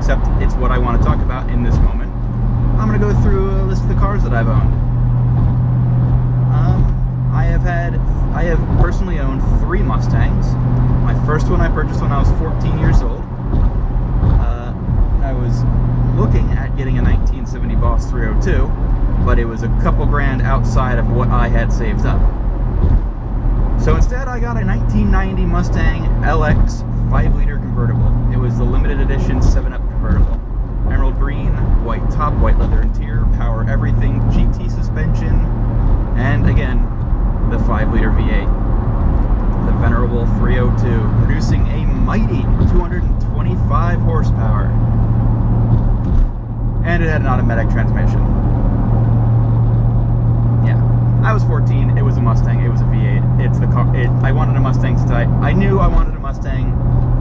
except it's what I want to talk about in this moment. I'm going to go through a list of the cars that I've owned. I have personally owned 3 Mustangs. My first one I purchased when I was 14 years old. I was looking at getting a 1970 Boss 302, but it was a couple grand outside of what I had saved up. So instead I got a 1990 Mustang LX 5-liter convertible. It was the limited edition 7-up convertible. Emerald green, white top, white leather interior, power everything, GT suspension, and again, the 5-liter V8. The venerable 302, producing a mighty 225 horsepower. And it had an automatic transmission. Yeah, I was 14, it was a Mustang, it was a V8. It's the car, I wanted a Mustang since I knew I wanted a Mustang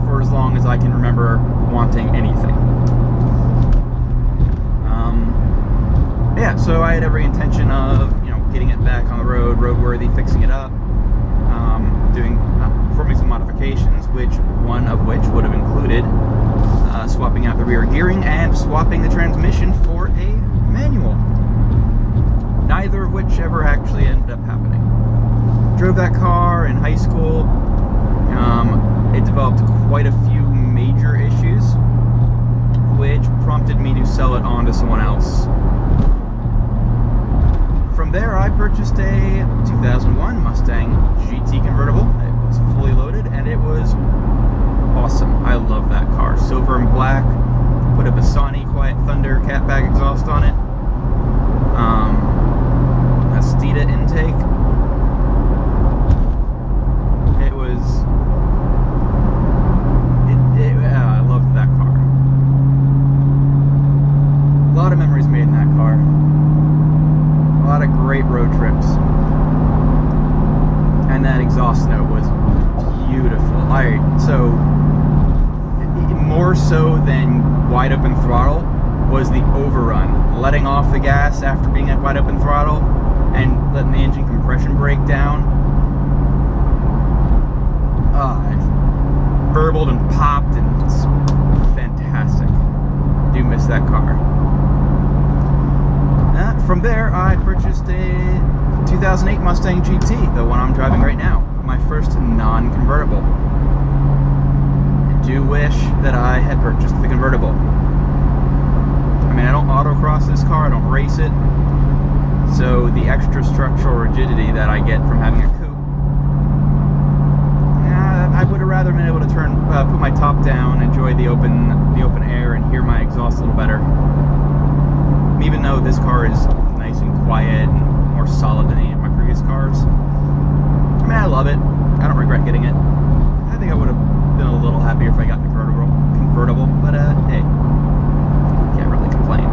for as long as I can remember wanting anything. Yeah, so I had every intention of, getting it back on the road, roadworthy, fixing it up, performing some modifications, one of which would have included swapping out the rear gearing and swapping the transmission for a manual. Neither of which ever actually ended up happening. Drove that car in high school. It developed quite a few major issues, which prompted me to sell it on to someone else. From there, I purchased a 2001 Mustang GT convertible. It was fully loaded, and it was awesome. I love that car. Silver and black. Put a Bassani Quiet Thunder catback exhaust on it. A Steeda intake. It was... I loved that car. A lot of memories made in that car. A lot of great road trips. And that exhaust note was beautiful. So more so than wide open throttle was the overrun. Letting off the gas after being at wide open throttle and letting the engine compression break down. It burbled and popped, and it's fantastic. I do miss that car. From there, I purchased a 2008 Mustang GT, the one I'm driving right now, my first non-convertible. I do wish that I had purchased the convertible. I mean, I don't autocross this car, I don't race it, so the extra structural rigidity that I get from having a coupe, I would have rather been able to put my top down, enjoy the open air, and hear my exhaust a little better. Even though this car is nice and quiet and more solid than any of my previous cars. I mean, I love it. I don't regret getting it. I think I would have been a little happier if I got the convertible, but hey, can't really complain.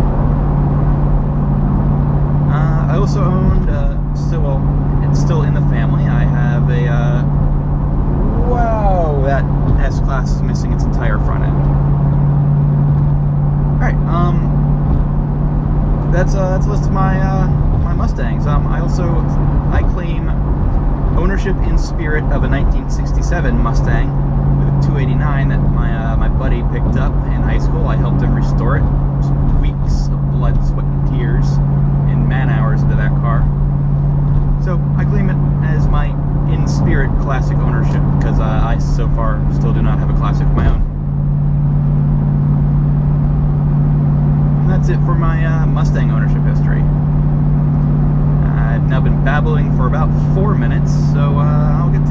I also owned, it's still in the family, I have a, wow, that S-Class is missing its entire front end. Alright, that's a list of my my Mustangs. I claim ownership in spirit of a 1967 Mustang with a 289 that my buddy picked up in high school. I helped him restore it. Just weeks of blood, sweat, and tears and man hours into that car. So I claim it as my in spirit classic ownership because I so far still do not have a classic of my own. That's it for my Mustang ownership history. I've now been babbling for about 4 minutes, so I'll get